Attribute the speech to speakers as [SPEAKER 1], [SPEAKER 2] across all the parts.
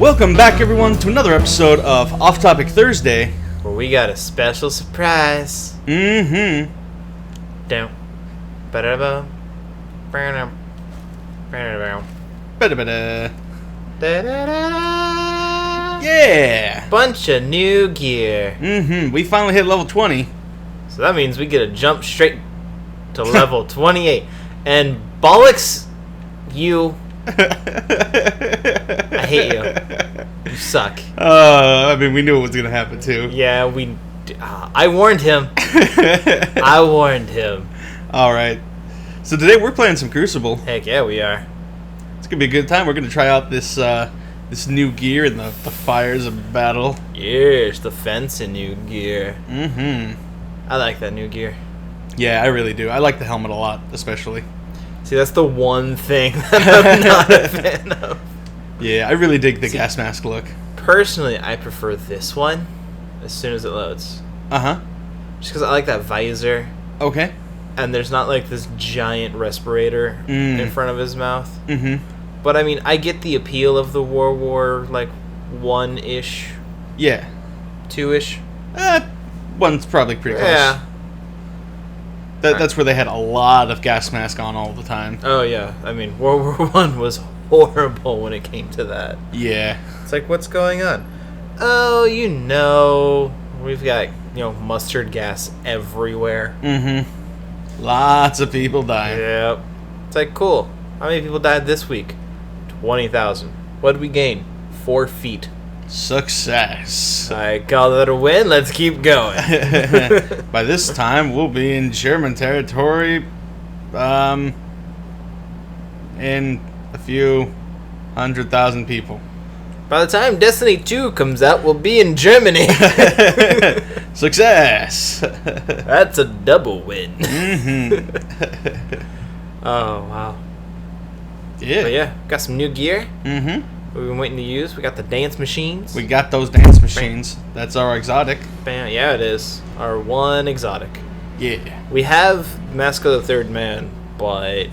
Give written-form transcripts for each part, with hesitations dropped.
[SPEAKER 1] Welcome back, everyone, to another episode of Off Topic Thursday.
[SPEAKER 2] Where we got a special surprise.
[SPEAKER 1] Mm-hmm.
[SPEAKER 2] Down. Ba-da-ba. Ba-da-ba. Ba-da-ba.
[SPEAKER 1] Ba-da-ba-da.
[SPEAKER 2] Da-da-da-da.
[SPEAKER 1] Yeah!
[SPEAKER 2] Bunch of new gear.
[SPEAKER 1] Mm-hmm. We finally hit level 20.
[SPEAKER 2] So that means we get to jump straight to level 28. And bollocks, you. I hate you. You suck.
[SPEAKER 1] I mean, we knew it was going to happen, too.
[SPEAKER 2] Yeah, I warned him. I warned him.
[SPEAKER 1] Alright. So today we're playing some Crucible.
[SPEAKER 2] Heck yeah, we are.
[SPEAKER 1] It's going to be a good time. We're going to try out this new gear and the fires of battle.
[SPEAKER 2] Yes, the fencing new gear.
[SPEAKER 1] Mm-hmm.
[SPEAKER 2] I like that new gear.
[SPEAKER 1] Yeah, I really do. I like the helmet a lot, especially.
[SPEAKER 2] See, that's the one thing that I'm not a fan of.
[SPEAKER 1] Yeah, I really dig the gas mask look.
[SPEAKER 2] Personally, I prefer this one as soon as it loads.
[SPEAKER 1] Uh-huh.
[SPEAKER 2] Just because I like that visor.
[SPEAKER 1] Okay.
[SPEAKER 2] And there's not like this giant respirator in front of his mouth.
[SPEAKER 1] Mm-hmm.
[SPEAKER 2] But I mean, I get the appeal of the World War, like, 1-ish,
[SPEAKER 1] Yeah.
[SPEAKER 2] 2-ish.
[SPEAKER 1] One's probably pretty close.
[SPEAKER 2] Yeah.
[SPEAKER 1] That's where they had a lot of gas mask on all the time.
[SPEAKER 2] Oh, yeah. I mean, World War 1 was horrible when it came to that.
[SPEAKER 1] Yeah.
[SPEAKER 2] It's like, what's going on? Oh, we've got, mustard gas everywhere.
[SPEAKER 1] Mm-hmm. Lots of people dying.
[SPEAKER 2] Yep. It's like, cool. How many people died this week? 20,000. What did we gain? 4 feet.
[SPEAKER 1] Success.
[SPEAKER 2] I call that a win. Let's keep going.
[SPEAKER 1] By this time, we'll be in German territory, in a few 100,000 people.
[SPEAKER 2] By the time Destiny 2 comes out, we'll be in Germany.
[SPEAKER 1] Success.
[SPEAKER 2] That's a double win.
[SPEAKER 1] Mm-hmm.
[SPEAKER 2] Oh, wow.
[SPEAKER 1] Yeah.
[SPEAKER 2] But yeah, got some new gear.
[SPEAKER 1] Mm-hmm.
[SPEAKER 2] We've been waiting to use. We got the dance machines.
[SPEAKER 1] We got those dance machines. That's our exotic.
[SPEAKER 2] Bam. Yeah, it is. Our one exotic.
[SPEAKER 1] Yeah.
[SPEAKER 2] We have Mask of the Third Man, but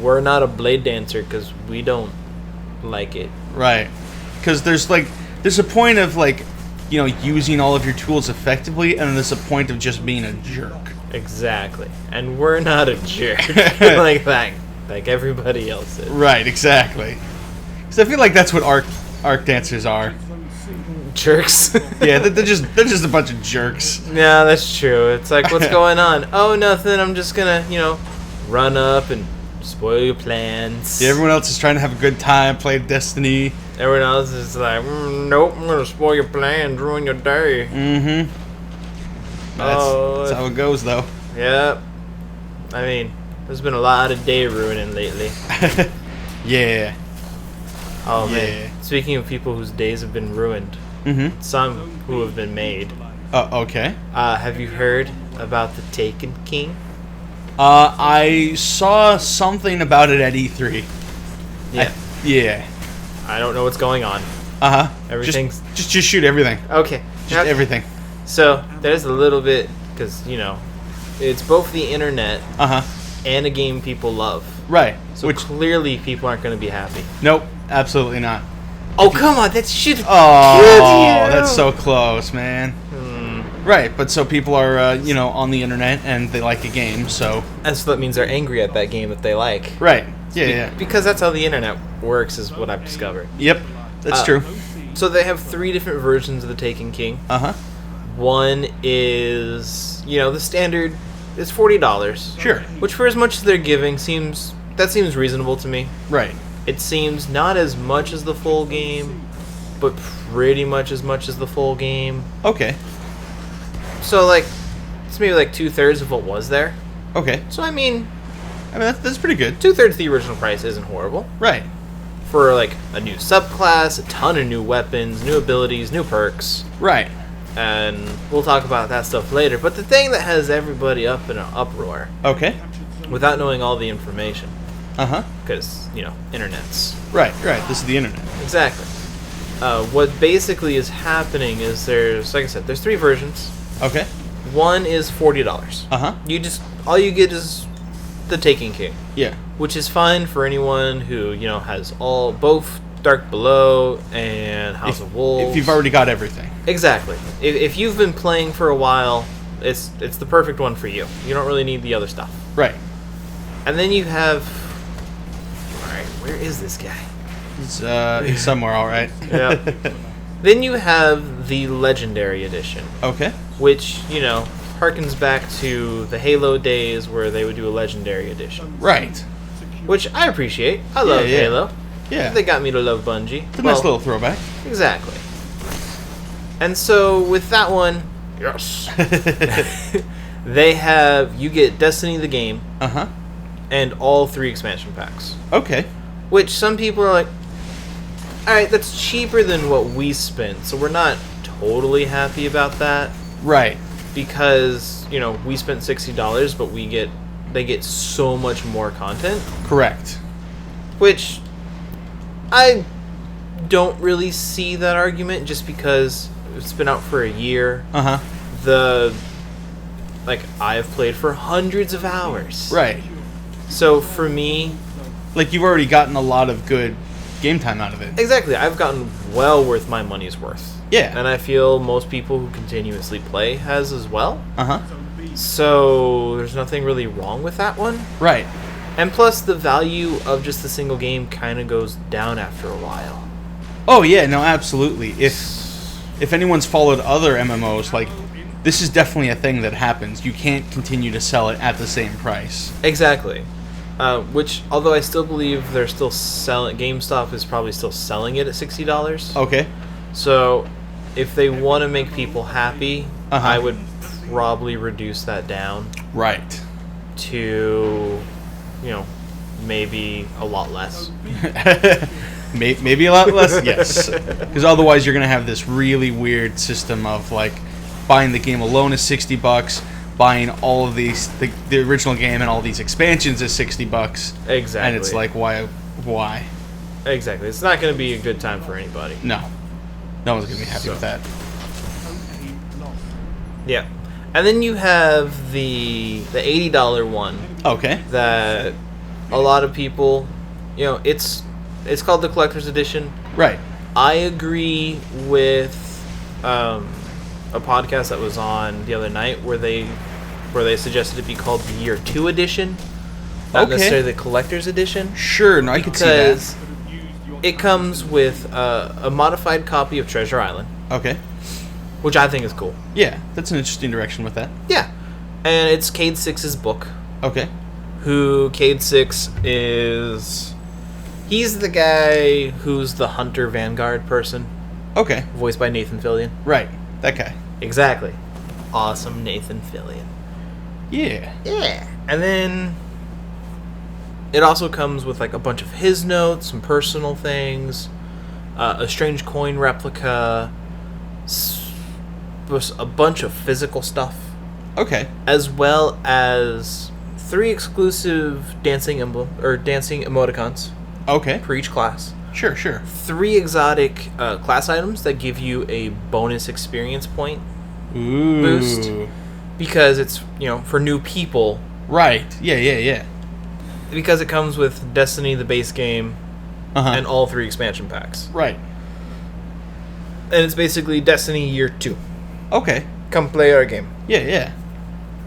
[SPEAKER 2] we're not a blade dancer because we don't like it.
[SPEAKER 1] Right. Because there's a point of using all of your tools effectively, and there's a point of just being a jerk.
[SPEAKER 2] Exactly. And we're not a jerk like that, like everybody else is.
[SPEAKER 1] Right, exactly. Because I feel like that's what arc dancers are.
[SPEAKER 2] Jerks.
[SPEAKER 1] Yeah, they're just a bunch of jerks.
[SPEAKER 2] Yeah, that's true. It's like, what's going on? Oh, nothing. I'm just gonna, run up and spoil your plans.
[SPEAKER 1] Yeah, everyone else is trying to have a good time, play Destiny.
[SPEAKER 2] Everyone else is like, nope, I'm gonna spoil your plans, ruin your day.
[SPEAKER 1] Mm-hmm. That's how it goes, though.
[SPEAKER 2] Yep. I mean, there's been a lot of day ruining lately.
[SPEAKER 1] Yeah.
[SPEAKER 2] Oh,
[SPEAKER 1] Yeah.
[SPEAKER 2] man. Speaking of people whose days have been ruined,
[SPEAKER 1] Mm-hmm.
[SPEAKER 2] some who have been made.
[SPEAKER 1] Okay.
[SPEAKER 2] Have you heard about the Taken King?
[SPEAKER 1] I saw something about it at E3.
[SPEAKER 2] Yeah.
[SPEAKER 1] Yeah.
[SPEAKER 2] I don't know what's going on.
[SPEAKER 1] Uh-huh.
[SPEAKER 2] Everything's...
[SPEAKER 1] Just shoot everything.
[SPEAKER 2] Okay.
[SPEAKER 1] Just everything.
[SPEAKER 2] So, there's a little bit, because, it's both the internet
[SPEAKER 1] Uh-huh.
[SPEAKER 2] and a game people love.
[SPEAKER 1] Right.
[SPEAKER 2] So clearly people aren't going to be happy.
[SPEAKER 1] Nope, absolutely not.
[SPEAKER 2] Oh, come on, that shit killed
[SPEAKER 1] Oh,
[SPEAKER 2] you!
[SPEAKER 1] that's so close, man. Right, but so people are, on the internet and they like a game, so...
[SPEAKER 2] And so that means they're angry at that game that they like.
[SPEAKER 1] Right, yeah.
[SPEAKER 2] Because that's how the internet works, is what I've discovered.
[SPEAKER 1] Yep, that's true.
[SPEAKER 2] So they have 3 different versions of the Taken King.
[SPEAKER 1] Uh-huh.
[SPEAKER 2] One is, the standard is $40.
[SPEAKER 1] Sure.
[SPEAKER 2] Which for as much as they're giving seems reasonable to me.
[SPEAKER 1] Right.
[SPEAKER 2] It seems not as much as the full game, but pretty much as the full game.
[SPEAKER 1] Okay.
[SPEAKER 2] So, it's maybe 2/3 of what was there.
[SPEAKER 1] Okay.
[SPEAKER 2] So, I mean,
[SPEAKER 1] that's pretty good.
[SPEAKER 2] 2/3 of the original price isn't horrible.
[SPEAKER 1] Right.
[SPEAKER 2] For, a new subclass, a ton of new weapons, new abilities, new perks.
[SPEAKER 1] Right.
[SPEAKER 2] And we'll talk about that stuff later. But the thing that has everybody up in an uproar,
[SPEAKER 1] Okay.
[SPEAKER 2] without knowing all the information,
[SPEAKER 1] Uh-huh.
[SPEAKER 2] because, internets.
[SPEAKER 1] Right. This is the internet.
[SPEAKER 2] Exactly. What basically is happening is there's 3 versions.
[SPEAKER 1] Okay.
[SPEAKER 2] One is $40.
[SPEAKER 1] Uh-huh.
[SPEAKER 2] All you get is the Taken King,
[SPEAKER 1] Yeah.
[SPEAKER 2] which is fine for anyone who, has both Dark Below and House of Wolves.
[SPEAKER 1] If you've already got everything.
[SPEAKER 2] Exactly. If you've been playing for a while, it's the perfect one for you. You don't really need the other stuff.
[SPEAKER 1] Right.
[SPEAKER 2] And then you have... Alright, where is this guy?
[SPEAKER 1] He's somewhere, all right.
[SPEAKER 2] Yeah. Then you have the Legendary Edition,
[SPEAKER 1] Okay.
[SPEAKER 2] which, harkens back to the Halo days where they would do a Legendary Edition.
[SPEAKER 1] Right.
[SPEAKER 2] Which I appreciate. I love
[SPEAKER 1] yeah.
[SPEAKER 2] Halo.
[SPEAKER 1] Yeah.
[SPEAKER 2] They got me to love Bungie.
[SPEAKER 1] It's a nice little throwback.
[SPEAKER 2] Exactly. And so with that one, yes, you get Destiny the game
[SPEAKER 1] Uh-huh.
[SPEAKER 2] and all 3 expansion packs.
[SPEAKER 1] Okay.
[SPEAKER 2] Which some people are like, alright, that's cheaper than what we spent, so we're not totally happy about that.
[SPEAKER 1] Right.
[SPEAKER 2] Because, we spent $60, but they get so much more content.
[SPEAKER 1] Correct.
[SPEAKER 2] Which I don't really see that argument, just because it's been out for a year.
[SPEAKER 1] Uh-huh.
[SPEAKER 2] I've played for hundreds of hours.
[SPEAKER 1] Right.
[SPEAKER 2] So for me,
[SPEAKER 1] Like, you've already gotten a lot of good game time out of it.
[SPEAKER 2] exactly, I've gotten well worth my money's worth.
[SPEAKER 1] Yeah.
[SPEAKER 2] And I feel most people who continuously play has as well.
[SPEAKER 1] Uh-huh.
[SPEAKER 2] So there's nothing really wrong with that one.
[SPEAKER 1] Right.
[SPEAKER 2] And plus, the value of just the single game kind of goes down after a while.
[SPEAKER 1] Oh, yeah, no, absolutely. If anyone's followed other MMOs, like, this is definitely a thing that happens. You can't continue to sell it at the same price.
[SPEAKER 2] Exactly. Which, although I still believe they're still selling... GameStop is probably still selling it at $60.
[SPEAKER 1] Okay.
[SPEAKER 2] So, if they want to make people happy,
[SPEAKER 1] Uh-huh.
[SPEAKER 2] I would probably reduce that down
[SPEAKER 1] Right.
[SPEAKER 2] to, maybe a lot less.
[SPEAKER 1] Maybe a lot less, yes. Because otherwise you're going to have this really weird system of, like, buying the game alone is $60, buying all of these, the original game and all these expansions is $60.
[SPEAKER 2] Exactly.
[SPEAKER 1] And it's like, why?
[SPEAKER 2] Exactly. It's not going to be a good time for anybody.
[SPEAKER 1] No. No one's going to be happy with that.
[SPEAKER 2] Yeah. And then you have the $80 one
[SPEAKER 1] Okay.
[SPEAKER 2] that a lot of people, it's called the Collector's Edition.
[SPEAKER 1] Right.
[SPEAKER 2] I agree with a podcast that was on the other night where they suggested it be called the Year 2 Edition, not
[SPEAKER 1] Okay.
[SPEAKER 2] necessarily the Collector's Edition.
[SPEAKER 1] Sure, no, I could see that.
[SPEAKER 2] Because it comes with a modified copy of Treasure Island,
[SPEAKER 1] Okay.
[SPEAKER 2] which I think is cool.
[SPEAKER 1] Yeah, that's an interesting direction with that.
[SPEAKER 2] Yeah. And it's Cade Six's book.
[SPEAKER 1] Okay.
[SPEAKER 2] Who Cade Six is... He's the guy who's the Hunter Vanguard person,
[SPEAKER 1] Okay.
[SPEAKER 2] voiced by Nathan Fillion.
[SPEAKER 1] Right. That guy.
[SPEAKER 2] Exactly. Awesome Nathan Fillion.
[SPEAKER 1] Yeah.
[SPEAKER 2] Yeah. And then it also comes with like a bunch of his notes, some personal things, a strange coin replica, a bunch of physical stuff,
[SPEAKER 1] Okay.
[SPEAKER 2] as well as 3 exclusive dancing emoticons
[SPEAKER 1] Okay.
[SPEAKER 2] for each class.
[SPEAKER 1] Sure, sure.
[SPEAKER 2] 3 exotic class items that give you a bonus experience point
[SPEAKER 1] Ooh.
[SPEAKER 2] boost, because it's, for new people.
[SPEAKER 1] Right. Yeah.
[SPEAKER 2] Because it comes with Destiny, the base game,
[SPEAKER 1] Uh-huh.
[SPEAKER 2] and all 3 expansion packs.
[SPEAKER 1] Right.
[SPEAKER 2] And it's basically Destiny Year 2.
[SPEAKER 1] Okay.
[SPEAKER 2] Come play our game.
[SPEAKER 1] Yeah.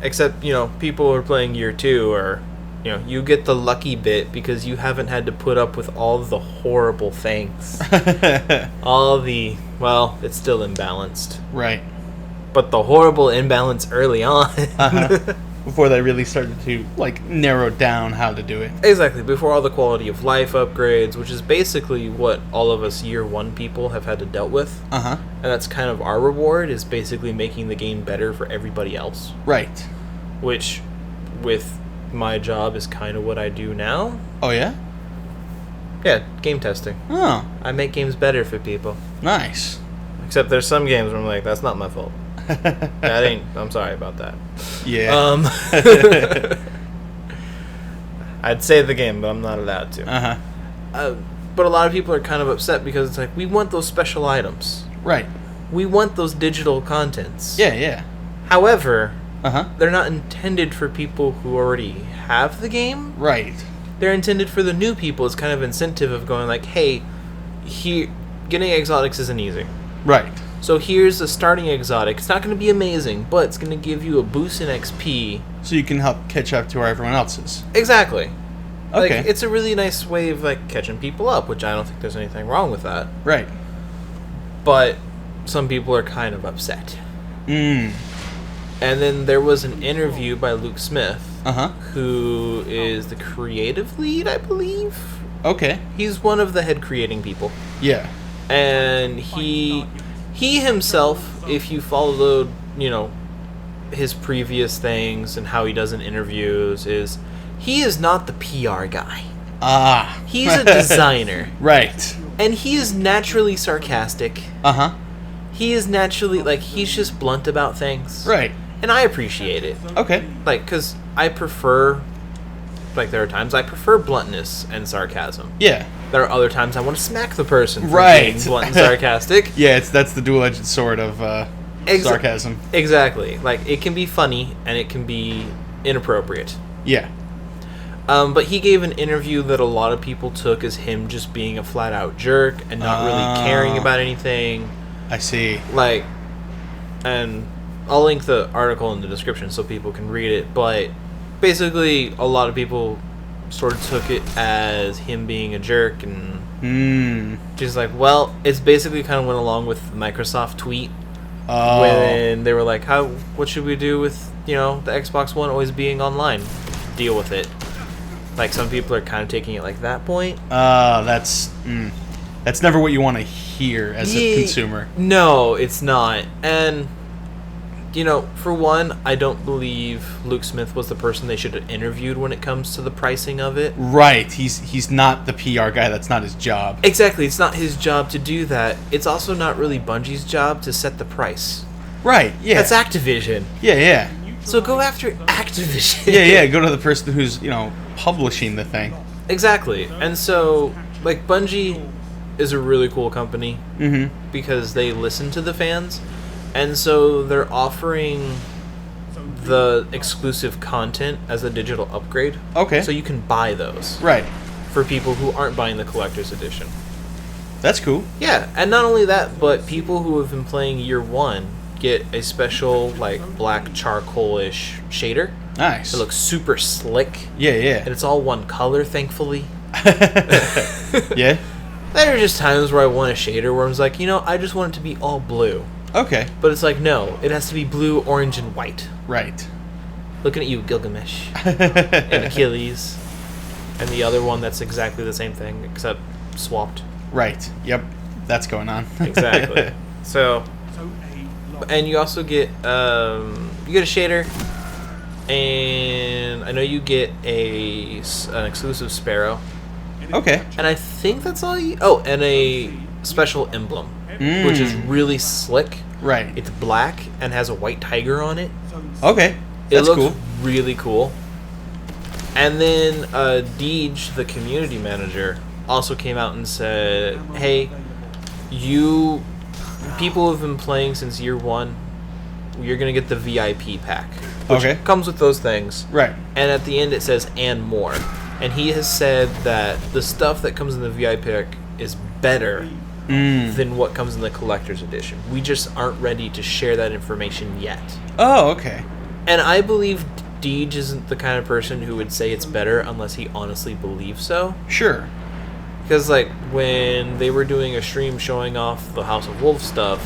[SPEAKER 2] Except, people who are playing Year 2 are, you get the lucky bit because you haven't had to put up with all the horrible things. It's still imbalanced.
[SPEAKER 1] Right.
[SPEAKER 2] But the horrible imbalance early on.
[SPEAKER 1] Uh-huh. Before they really started to, like, narrow down how to do it.
[SPEAKER 2] Exactly, before all the quality of life upgrades, which is basically what all of us Year 1 people have had to dealt with.
[SPEAKER 1] Uh-huh.
[SPEAKER 2] And that's kind of our reward, is basically making the game better for everybody else.
[SPEAKER 1] Right.
[SPEAKER 2] Which, with my job, is kind of what I do now.
[SPEAKER 1] Oh, yeah?
[SPEAKER 2] Yeah, game testing.
[SPEAKER 1] Oh,
[SPEAKER 2] I make games better for people.
[SPEAKER 1] nice.
[SPEAKER 2] Except there's some games where I'm like, that's not my fault. I'm sorry about that.
[SPEAKER 1] Yeah.
[SPEAKER 2] I'd save the game, but I'm not allowed to.
[SPEAKER 1] Uh-huh.
[SPEAKER 2] But a lot of people are kind of upset because it's like, we want those special items.
[SPEAKER 1] Right.
[SPEAKER 2] We want those digital contents.
[SPEAKER 1] Yeah.
[SPEAKER 2] However,
[SPEAKER 1] Uh-huh.
[SPEAKER 2] they're not intended for people who already have the game.
[SPEAKER 1] Right.
[SPEAKER 2] They're intended for the new people. It's kind of incentive of going like, hey, getting exotics isn't easy.
[SPEAKER 1] Right.
[SPEAKER 2] So here's a starting exotic. It's not going to be amazing, but it's going to give you a boost in XP.
[SPEAKER 1] So you can help catch up to where everyone else is.
[SPEAKER 2] Exactly.
[SPEAKER 1] Okay.
[SPEAKER 2] Like, it's a really nice way of like catching people up, which I don't think there's anything wrong with that.
[SPEAKER 1] Right.
[SPEAKER 2] But some people are kind of upset.
[SPEAKER 1] Mm.
[SPEAKER 2] And then there was an interview by Luke Smith,
[SPEAKER 1] Uh-huh.
[SPEAKER 2] who is the creative lead, I believe.
[SPEAKER 1] Okay.
[SPEAKER 2] He's one of the head creating people.
[SPEAKER 1] Yeah.
[SPEAKER 2] And he himself, if you followed, his previous things and how he does in interviews, he is not the PR guy.
[SPEAKER 1] Ah.
[SPEAKER 2] He's a designer.
[SPEAKER 1] Right.
[SPEAKER 2] And he is naturally sarcastic.
[SPEAKER 1] Uh-huh.
[SPEAKER 2] He is naturally, he's just blunt about things.
[SPEAKER 1] Right.
[SPEAKER 2] And I appreciate it.
[SPEAKER 1] Okay.
[SPEAKER 2] Because I prefer, there are times I prefer bluntness and sarcasm.
[SPEAKER 1] Yeah.
[SPEAKER 2] There are other times I want to smack the person for
[SPEAKER 1] Right.
[SPEAKER 2] being blunt and sarcastic.
[SPEAKER 1] Yeah, that's the dual-edged sword of sarcasm.
[SPEAKER 2] Exactly. It can be funny and it can be inappropriate.
[SPEAKER 1] Yeah.
[SPEAKER 2] But he gave an interview that a lot of people took as him just being a flat-out jerk and not really caring about anything.
[SPEAKER 1] I see.
[SPEAKER 2] And I'll link the article in the description so people can read it, but basically a lot of people sort of took it as him being a jerk, and just well, it's basically kind of went along with the Microsoft tweet when they were like, what should we do with, the Xbox One always being online? Deal with it. Some people are kind of taking it like that point.
[SPEAKER 1] That's never what you want to hear as a consumer.
[SPEAKER 2] No, it's not. And for one, I don't believe Luke Smith was the person they should have interviewed when it comes to the pricing of it.
[SPEAKER 1] Right. He's not the PR guy. That's not his job.
[SPEAKER 2] Exactly. It's not his job to do that. It's also not really Bungie's job to set the price.
[SPEAKER 1] Right. Yeah.
[SPEAKER 2] That's Activision.
[SPEAKER 1] Yeah.
[SPEAKER 2] So go after Activision.
[SPEAKER 1] Yeah. Go to the person who's, publishing the thing.
[SPEAKER 2] Exactly. And so, Bungie is a really cool company because they listen to the fans. And so they're offering the exclusive content as a digital upgrade.
[SPEAKER 1] Okay.
[SPEAKER 2] So you can buy those.
[SPEAKER 1] Right.
[SPEAKER 2] For people who aren't buying the collector's edition.
[SPEAKER 1] That's cool.
[SPEAKER 2] Yeah, and not only that, but people who have been playing year one get a special, black charcoal-ish shader.
[SPEAKER 1] Nice.
[SPEAKER 2] It looks super slick.
[SPEAKER 1] Yeah.
[SPEAKER 2] And it's all one color, thankfully.
[SPEAKER 1] Yeah?
[SPEAKER 2] There are just times where I want a shader where I'm like, I just want it to be all blue.
[SPEAKER 1] Okay.
[SPEAKER 2] But it's no, it has to be blue, orange, and white.
[SPEAKER 1] Right.
[SPEAKER 2] Looking at you, Gilgamesh. And Achilles. And the other one that's exactly the same thing, except swapped.
[SPEAKER 1] Right. Yep. That's going on.
[SPEAKER 2] Exactly. So, and you also get a shader, and I know you get an exclusive Sparrow.
[SPEAKER 1] Okay.
[SPEAKER 2] And I think that's all you... Oh, and a special emblem, which is really slick.
[SPEAKER 1] Right.
[SPEAKER 2] It's black and has a white tiger on it.
[SPEAKER 1] Okay.
[SPEAKER 2] It
[SPEAKER 1] That's
[SPEAKER 2] looks
[SPEAKER 1] cool.
[SPEAKER 2] really cool. And then Deej, the community manager, also came out and said, hey, people have been playing since year one, you're going to get the VIP pack. Which comes with those things.
[SPEAKER 1] Right.
[SPEAKER 2] And at the end it says, and more. And he has said that the stuff that comes in the VIP pack is better than what comes in the collector's edition. We just aren't ready to share that information yet.
[SPEAKER 1] Oh, okay.
[SPEAKER 2] And I believe Deej isn't the kind of person who would say it's better unless he honestly believes so.
[SPEAKER 1] Sure.
[SPEAKER 2] Because, when they were doing a stream showing off the House of Wolves stuff,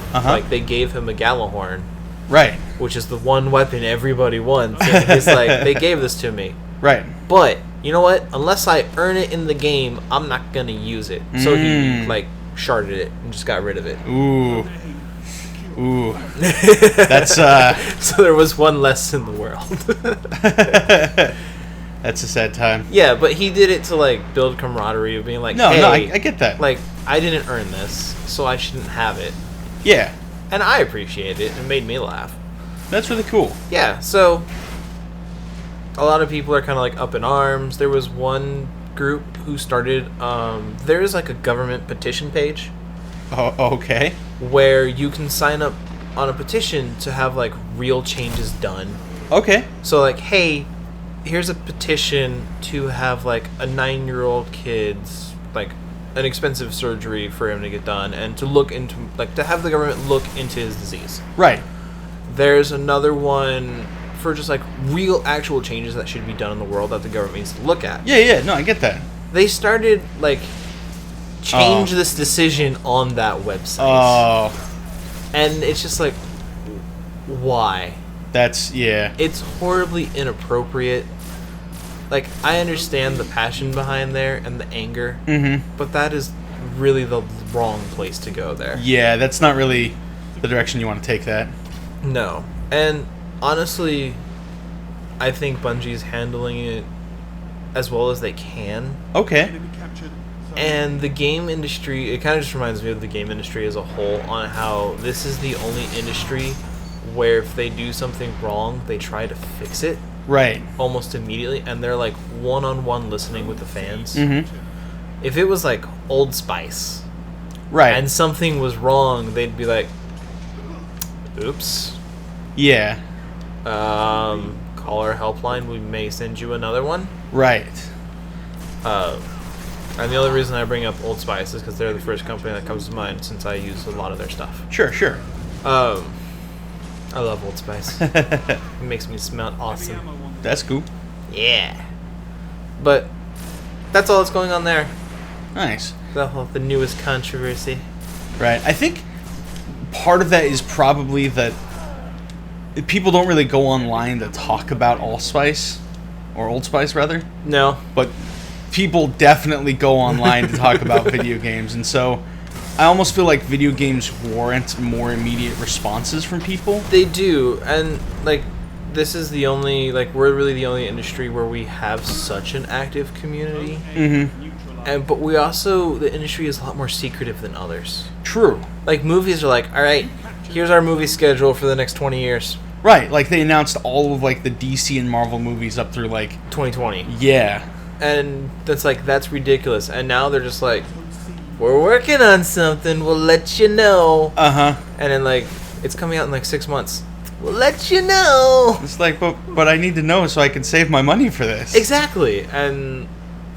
[SPEAKER 2] they gave him a Galahorn.
[SPEAKER 1] Right.
[SPEAKER 2] Which is the one weapon everybody wants. And he's they gave this to me.
[SPEAKER 1] Right.
[SPEAKER 2] But, you know what? Unless I earn it in the game, I'm not going to use it. So he, sharded it and just got rid of it.
[SPEAKER 1] Ooh. That's,
[SPEAKER 2] So there was one less in the world.
[SPEAKER 1] That's a sad time.
[SPEAKER 2] Yeah, but he did it to, build camaraderie of being
[SPEAKER 1] No,
[SPEAKER 2] hey,
[SPEAKER 1] I get that.
[SPEAKER 2] I didn't earn this, so I shouldn't have it.
[SPEAKER 1] Yeah.
[SPEAKER 2] And I appreciate it. It made me laugh.
[SPEAKER 1] That's really cool.
[SPEAKER 2] Yeah, so a lot of people are kind of up in arms. There was one group who started, there's a government petition page.
[SPEAKER 1] Oh, okay.
[SPEAKER 2] Where you can sign up on a petition to have real changes done.
[SPEAKER 1] Okay.
[SPEAKER 2] So hey, here's a petition to have a 9-year-old kid's an expensive surgery for him to get done, and to look into, like, to have the government look into his disease.
[SPEAKER 1] Right.
[SPEAKER 2] There's another one for just, like, real actual changes that should be done in the world that the government needs to look at.
[SPEAKER 1] Yeah, no, I get that.
[SPEAKER 2] They started, like, change this decision on that website.
[SPEAKER 1] Oh.
[SPEAKER 2] And it's just like, why?
[SPEAKER 1] That's, yeah.
[SPEAKER 2] It's horribly inappropriate. Like, I understand the passion behind there and the anger, but that is really the wrong place to go there.
[SPEAKER 1] Yeah, that's not really the direction you want to take that.
[SPEAKER 2] No. And honestly, I think Bungie's handling it as well as they can.
[SPEAKER 1] Okay.
[SPEAKER 2] And the game industry, it kind of just reminds me of the game industry as a whole, on how this is the only industry where if they do something wrong, they try to fix it.
[SPEAKER 1] Right.
[SPEAKER 2] Almost immediately, and they're like one-on-one listening with the fans.
[SPEAKER 1] Mm-hmm.
[SPEAKER 2] If it was like Old Spice,
[SPEAKER 1] Right.
[SPEAKER 2] and something was wrong, they'd be like, oops.
[SPEAKER 1] Yeah.
[SPEAKER 2] Call our helpline, we may send you another one.
[SPEAKER 1] Right.
[SPEAKER 2] And the only reason I bring up Old Spice is because they're the first company that comes to mind since I use a lot of their stuff.
[SPEAKER 1] Sure.
[SPEAKER 2] I love Old Spice. It makes me smell awesome.
[SPEAKER 1] That's cool.
[SPEAKER 2] Yeah. But that's all that's going on there.
[SPEAKER 1] Nice.
[SPEAKER 2] The newest controversy.
[SPEAKER 1] Right. I think part of that is probably that people don't really go online to talk about Allspice, or Old Spice rather.
[SPEAKER 2] No.
[SPEAKER 1] But people definitely go online to talk about video games, and so I almost feel like video games warrant more immediate responses from people.
[SPEAKER 2] They do, and like this is the only, like, we're really the only industry where we have such an active community.
[SPEAKER 1] Mm-hmm.
[SPEAKER 2] But we also, the industry is a lot more secretive than others.
[SPEAKER 1] True.
[SPEAKER 2] Like, movies are like, all right, here's our movie schedule for the next 20 years.
[SPEAKER 1] Right, like they announced all of like the DC and Marvel movies up through like
[SPEAKER 2] 2020.
[SPEAKER 1] Yeah.
[SPEAKER 2] And that's like, that's ridiculous. And now they're just like, we're working on something, we'll let you know.
[SPEAKER 1] Uh-huh.
[SPEAKER 2] And then like, it's coming out in like 6 months. We'll let you know.
[SPEAKER 1] It's like, but I need to know so I can save my money for this.
[SPEAKER 2] Exactly. And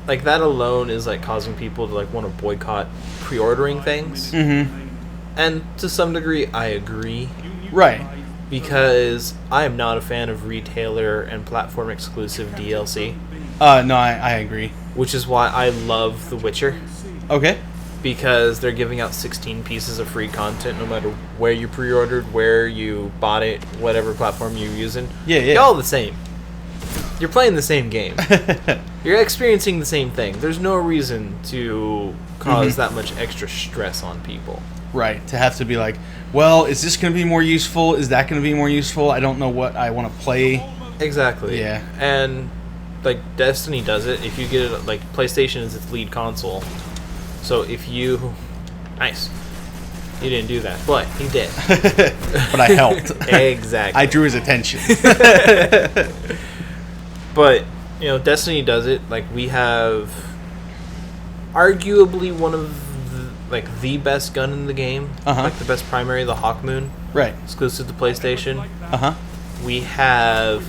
[SPEAKER 2] like that alone is like causing people to like want to boycott pre-ordering things.
[SPEAKER 1] Mm-hmm.
[SPEAKER 2] And to some degree, I agree.
[SPEAKER 1] Right.
[SPEAKER 2] Because I am not a fan of retailer and platform exclusive DLC.
[SPEAKER 1] No, I agree.
[SPEAKER 2] Which is why I love The Witcher.
[SPEAKER 1] Okay.
[SPEAKER 2] Because they're giving out 16 pieces of free content no matter where you pre-ordered, where you bought it, whatever platform you're using.
[SPEAKER 1] Yeah.
[SPEAKER 2] They're all the same. You're playing the same game. You're experiencing the same thing. There's no reason to cause that much extra stress on people.
[SPEAKER 1] Right. To have to be like, well, is this going to be more useful? Is that going to be more useful? I don't know what I want to play.
[SPEAKER 2] Exactly.
[SPEAKER 1] Yeah.
[SPEAKER 2] And like Destiny does it. If you get it, like PlayStation is its lead console. So if you... Nice. He didn't do that, but he did.
[SPEAKER 1] But I helped.
[SPEAKER 2] Exactly.
[SPEAKER 1] I drew his attention.
[SPEAKER 2] But, you know, Destiny does it. Like, we have arguably one of the best gun in the game. Like, the best primary, the Hawkmoon.
[SPEAKER 1] Right. Exclusive
[SPEAKER 2] to PlayStation.
[SPEAKER 1] Uh-huh.
[SPEAKER 2] We have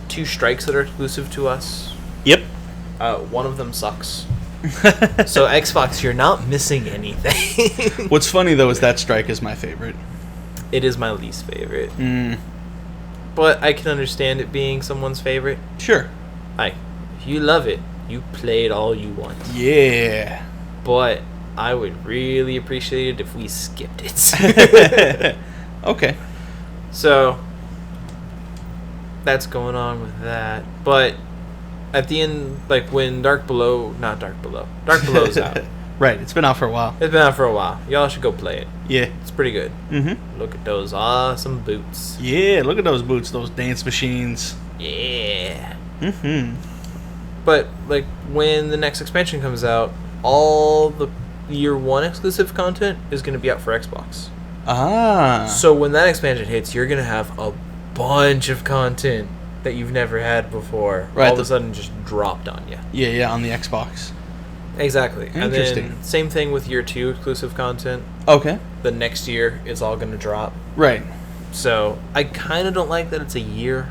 [SPEAKER 2] 2 strikes that are exclusive to us.
[SPEAKER 1] Yep.
[SPEAKER 2] One of them sucks. So Xbox, you're not missing anything.
[SPEAKER 1] What's funny though is that strike is my favorite.
[SPEAKER 2] It is my least favorite. But I can understand it being someone's favorite.
[SPEAKER 1] Sure.
[SPEAKER 2] Like, if you love it, you play it all you want.
[SPEAKER 1] Yeah.
[SPEAKER 2] But I would really appreciate it if we skipped it.
[SPEAKER 1] Okay.
[SPEAKER 2] So that's going on with that. But at the end, like when Dark Below's out.
[SPEAKER 1] Right, it's been out for a while.
[SPEAKER 2] It's been out for a while. Y'all should go play it.
[SPEAKER 1] Yeah.
[SPEAKER 2] It's pretty good.
[SPEAKER 1] Mm-hmm.
[SPEAKER 2] Look at those awesome boots.
[SPEAKER 1] Yeah, look at those boots, those dance machines.
[SPEAKER 2] Yeah.
[SPEAKER 1] Mm-hmm.
[SPEAKER 2] But, like, when the next expansion comes out, all the Year 1 exclusive content is going to be out for Xbox.
[SPEAKER 1] Ah.
[SPEAKER 2] So when that expansion hits, you're going to have a bunch of content that you've never had before.
[SPEAKER 1] Right,
[SPEAKER 2] all of a sudden just dropped on you.
[SPEAKER 1] Yeah, on the Xbox.
[SPEAKER 2] Exactly.
[SPEAKER 1] Interesting.
[SPEAKER 2] And then same thing with Year 2 exclusive content.
[SPEAKER 1] Okay.
[SPEAKER 2] The next year is all going to drop.
[SPEAKER 1] Right.
[SPEAKER 2] So I kind of don't like that it's a year.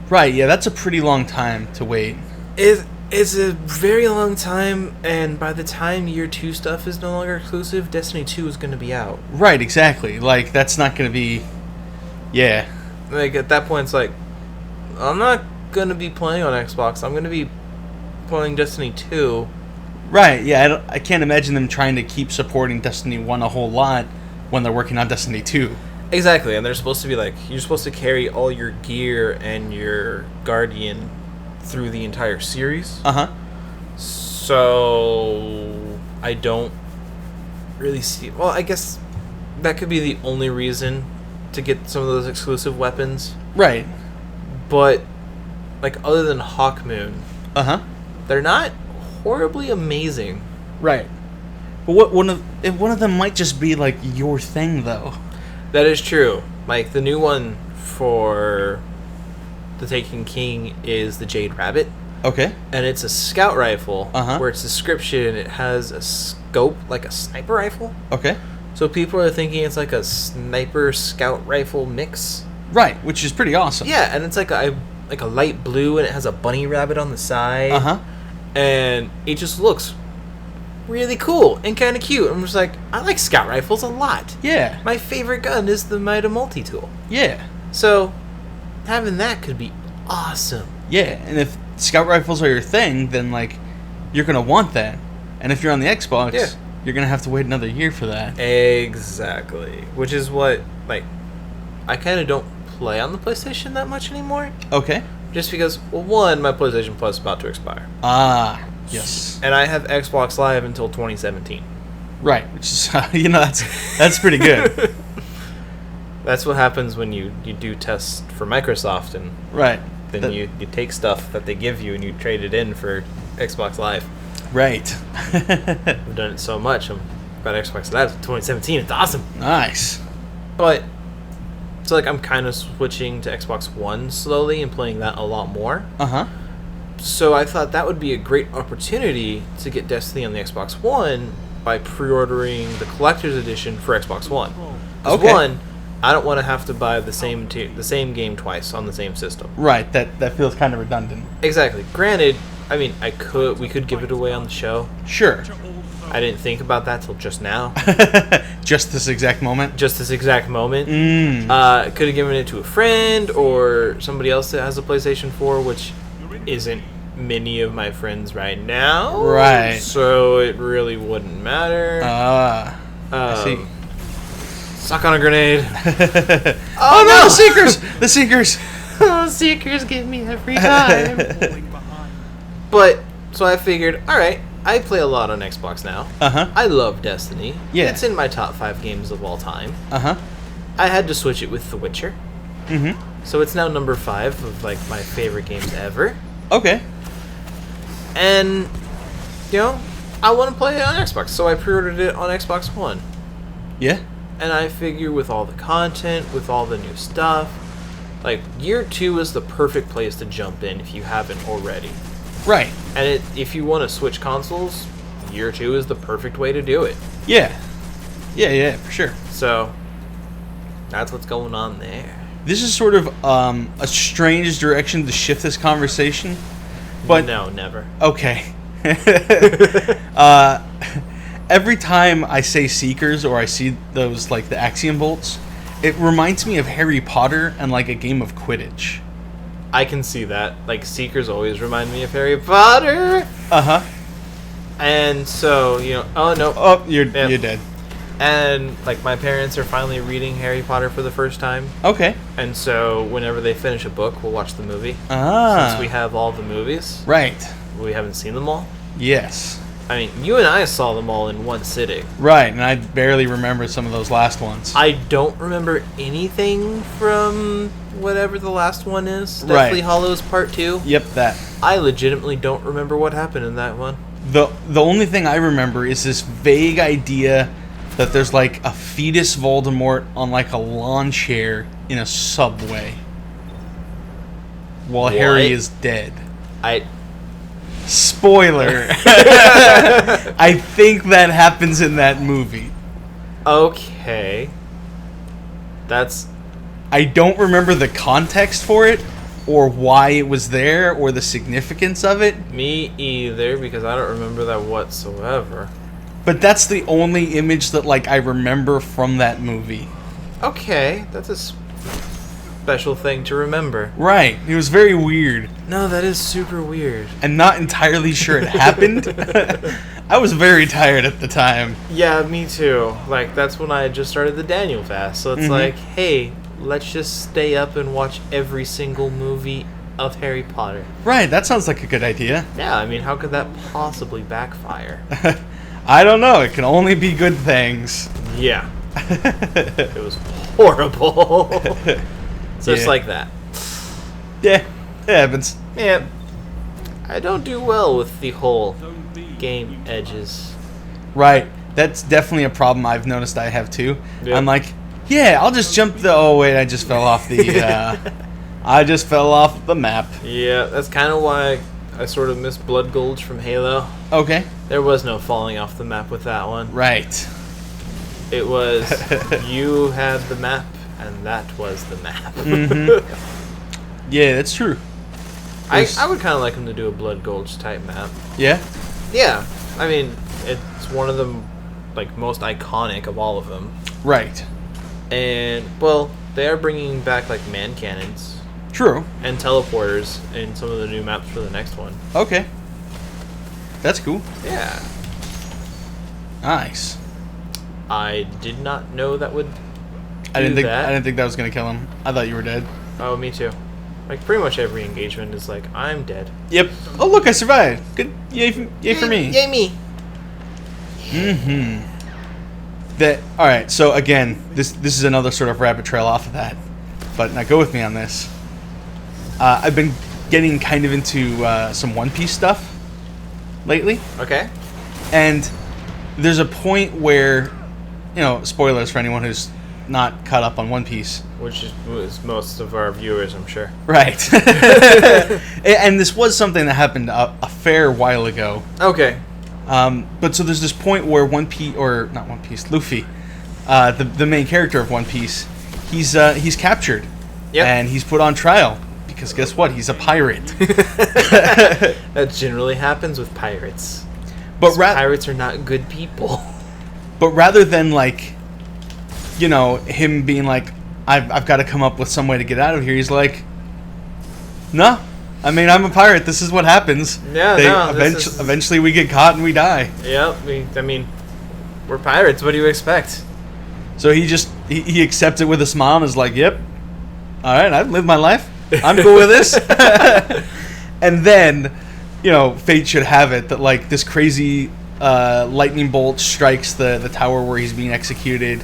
[SPEAKER 1] Right, yeah, that's a pretty long time to wait.
[SPEAKER 2] It It's a very long time, and by the time Year 2 stuff is no longer exclusive, Destiny 2 is going to be out.
[SPEAKER 1] Right, exactly. Like, that's not going to be... Yeah.
[SPEAKER 2] Like, at that point, it's like, I'm not going to be playing on Xbox. I'm going to be playing Destiny 2.
[SPEAKER 1] Right, yeah, I can't imagine them trying to keep supporting Destiny 1 a whole lot when they're working on Destiny 2.
[SPEAKER 2] Exactly, and they're supposed to be like, you're supposed to carry all your gear and your Guardian through the entire series.
[SPEAKER 1] Uh-huh.
[SPEAKER 2] So I don't really see... Well, I guess that could be the only reason to get some of those exclusive weapons.
[SPEAKER 1] Right.
[SPEAKER 2] But, like, other than Hawkmoon,
[SPEAKER 1] Uh-huh.
[SPEAKER 2] they're not horribly amazing.
[SPEAKER 1] Right. But one of them might just be, like, your thing, though.
[SPEAKER 2] That is true. Like, the new one for the Taken King is the Jade Rabbit.
[SPEAKER 1] Okay.
[SPEAKER 2] And it's a scout rifle,
[SPEAKER 1] Uh-huh.
[SPEAKER 2] where its description, it has a scope like a sniper rifle.
[SPEAKER 1] Okay.
[SPEAKER 2] So people are thinking it's like a sniper scout rifle mix.
[SPEAKER 1] Right, which is pretty awesome.
[SPEAKER 2] Yeah, and it's like a light blue, and it has a bunny rabbit on the side.
[SPEAKER 1] Uh-huh.
[SPEAKER 2] And it just looks really cool and kind of cute. I'm just like, I like scout rifles a lot.
[SPEAKER 1] Yeah.
[SPEAKER 2] My favorite gun is the Mida multi-tool.
[SPEAKER 1] Yeah.
[SPEAKER 2] So having that could be awesome.
[SPEAKER 1] Yeah, and if scout rifles are your thing, then, like, you're going to want that. And if you're on the Xbox,
[SPEAKER 2] Yeah.
[SPEAKER 1] you're going to have to wait another year for that.
[SPEAKER 2] Exactly. Which is what, like, I kind of don't play on the PlayStation that much anymore.
[SPEAKER 1] Okay.
[SPEAKER 2] Just because, well, one, my PlayStation Plus is about to expire.
[SPEAKER 1] Ah, yes.
[SPEAKER 2] And I have Xbox Live until 2017.
[SPEAKER 1] Right, which is, that's pretty good.
[SPEAKER 2] That's what happens when you do tests for Microsoft, and
[SPEAKER 1] Right.
[SPEAKER 2] then you take stuff that they give you and you trade it in for Xbox Live.
[SPEAKER 1] Right.
[SPEAKER 2] I've done it so much. I'm got Xbox Live in 2017. It's awesome.
[SPEAKER 1] Nice.
[SPEAKER 2] But so like I'm kind of switching to Xbox One slowly and playing that a lot more.
[SPEAKER 1] Uh-huh.
[SPEAKER 2] So I thought that would be a great opportunity to get Destiny on the Xbox One by pre-ordering the collector's edition for Xbox One. 'Cause
[SPEAKER 1] Okay.
[SPEAKER 2] one, I don't want to have to buy the same game twice on the same system.
[SPEAKER 1] Right, that feels kind of redundant.
[SPEAKER 2] Exactly. Granted, I mean, we could give it away on the show.
[SPEAKER 1] Sure.
[SPEAKER 2] I didn't think about that till just now.
[SPEAKER 1] Just this exact moment?
[SPEAKER 2] Just this exact moment.
[SPEAKER 1] Mm.
[SPEAKER 2] Could have given it to a friend or somebody else that has a PlayStation 4, which isn't many of my friends right now.
[SPEAKER 1] Right.
[SPEAKER 2] So it really wouldn't matter.
[SPEAKER 1] I see.
[SPEAKER 2] Suck on a grenade.
[SPEAKER 1] Oh no, the Seekers! The Seekers!
[SPEAKER 2] Oh, Seekers get me every time. But, so I figured, alright, I play a lot on Xbox now.
[SPEAKER 1] Uh-huh.
[SPEAKER 2] I love Destiny.
[SPEAKER 1] Yeah.
[SPEAKER 2] It's in my top 5 games of all time.
[SPEAKER 1] Uh-huh.
[SPEAKER 2] I had to switch it with The Witcher.
[SPEAKER 1] Mm-hmm.
[SPEAKER 2] So it's now number 5 of, like, my favorite games ever.
[SPEAKER 1] Okay.
[SPEAKER 2] And, you know, I want to play it on Xbox, so I pre-ordered it on Xbox One.
[SPEAKER 1] Yeah.
[SPEAKER 2] And I figure with all the content, with all the new stuff, like, Year 2 is the perfect place to jump in if you haven't already.
[SPEAKER 1] Right.
[SPEAKER 2] And if you want to switch consoles, Year 2 is the perfect way to do it.
[SPEAKER 1] Yeah. Yeah, for sure.
[SPEAKER 2] So, that's what's going on there.
[SPEAKER 1] This is sort of a strange direction to shift this conversation, but
[SPEAKER 2] No, never.
[SPEAKER 1] okay. Every time I say Seekers or I see those, like, the Axiom bolts, it reminds me of Harry Potter and, like, a game of Quidditch.
[SPEAKER 2] I can see that. Like, Seekers always remind me of Harry Potter.
[SPEAKER 1] Uh-huh.
[SPEAKER 2] And so, you know, oh no.
[SPEAKER 1] Oh, you're
[SPEAKER 2] Yep.
[SPEAKER 1] you're dead.
[SPEAKER 2] And, like, my parents are finally reading Harry Potter for the first time.
[SPEAKER 1] Okay.
[SPEAKER 2] And so, whenever they finish a book, we'll watch the movie.
[SPEAKER 1] Ah.
[SPEAKER 2] Since we have all the movies,
[SPEAKER 1] Right.
[SPEAKER 2] we haven't seen them all.
[SPEAKER 1] Yes.
[SPEAKER 2] I mean, you and I saw them all in one sitting.
[SPEAKER 1] Right, and I barely remember some of those last ones.
[SPEAKER 2] I don't remember anything from whatever the last one is.
[SPEAKER 1] Right.
[SPEAKER 2] Deathly Hallows Part 2.
[SPEAKER 1] Yep, that.
[SPEAKER 2] I legitimately don't remember what happened in that one.
[SPEAKER 1] The only thing I remember is this vague idea that there's, like, a fetus Voldemort on, like, a lawn chair in a subway while
[SPEAKER 2] What?
[SPEAKER 1] Harry is dead.
[SPEAKER 2] I
[SPEAKER 1] Spoiler. I think that happens in that movie.
[SPEAKER 2] Okay. That's
[SPEAKER 1] I don't remember the context for it, or why it was there or the significance of it.
[SPEAKER 2] Me either, because I don't remember that whatsoever.
[SPEAKER 1] But that's the only image that like I remember from that movie.
[SPEAKER 2] Okay, that's a special thing to remember.
[SPEAKER 1] Right. It was very weird.
[SPEAKER 2] No, that is super weird.
[SPEAKER 1] And not entirely sure it happened. I was very tired at the time.
[SPEAKER 2] Yeah, me too. Like, that's when I had just started the Daniel fast. So it's like, hey, let's just stay up and watch every single movie of Harry Potter.
[SPEAKER 1] Right, that sounds like a good idea.
[SPEAKER 2] Yeah, I mean, how could that possibly backfire?
[SPEAKER 1] I don't know. It can only be good things.
[SPEAKER 2] Yeah. It was horrible. Just
[SPEAKER 1] Yeah.
[SPEAKER 2] like that.
[SPEAKER 1] Yeah, it happens.
[SPEAKER 2] Yeah. I don't do well with the whole game edges.
[SPEAKER 1] Right. That's definitely a problem I've noticed I have too.
[SPEAKER 2] Yep.
[SPEAKER 1] I'm like, yeah, I'll just jump the... Oh, wait, I just fell off the... I just fell off the map.
[SPEAKER 2] Yeah, that's kind of why I sort of missed Blood Gulch from Halo.
[SPEAKER 1] Okay.
[SPEAKER 2] There was no falling off the map with that one.
[SPEAKER 1] Right.
[SPEAKER 2] It was you had the map, and that was the map.
[SPEAKER 1] Yeah, that's true.
[SPEAKER 2] I would kind of like him to do a Blood Gulch type map.
[SPEAKER 1] Yeah?
[SPEAKER 2] Yeah, I mean, it's one of the like most iconic of all of them.
[SPEAKER 1] Right.
[SPEAKER 2] And well, they are bringing back like man cannons
[SPEAKER 1] True.
[SPEAKER 2] and teleporters in some of the new maps for the next one.
[SPEAKER 1] Okay. That's cool.
[SPEAKER 2] Yeah,
[SPEAKER 1] Nice.
[SPEAKER 2] I did not know that would.
[SPEAKER 1] I didn't think
[SPEAKER 2] that.
[SPEAKER 1] I didn't think that was gonna kill him. I thought you were dead.
[SPEAKER 2] Oh, me too. Like pretty much every engagement is like I'm dead.
[SPEAKER 1] Yep. Oh look, I survived. Good. Yay for me.
[SPEAKER 2] Yay me.
[SPEAKER 1] That. All right. So again, this is another sort of rabbit trail off of that. But now go with me on this. I've been getting kind of into some One Piece stuff lately,
[SPEAKER 2] Okay.
[SPEAKER 1] and there's a point where, you know, spoilers for anyone who's not caught up on One Piece.
[SPEAKER 2] Which was most of our viewers, I'm sure.
[SPEAKER 1] Right. And this was something that happened a fair while ago.
[SPEAKER 2] Okay.
[SPEAKER 1] But so there's this point where Luffy, the main character of One Piece, he's captured.
[SPEAKER 2] Yep.
[SPEAKER 1] And he's put on trial because guess what? He's a pirate.
[SPEAKER 2] That generally happens with pirates.
[SPEAKER 1] But
[SPEAKER 2] Pirates are not good people.
[SPEAKER 1] But rather than like, you know, him being like, I've got to come up with some way to get out of here. He's like, no, I mean I'm a pirate. This is what happens.
[SPEAKER 2] Yeah,
[SPEAKER 1] Eventually we get caught and we die.
[SPEAKER 2] Yep. I mean, we're pirates. What do you expect?
[SPEAKER 1] So he accepts it with a smile and is like, yep, all right, I've lived my life. I'm cool with this. And then, you know, fate should have it that like this crazy lightning bolt strikes the tower where he's being executed,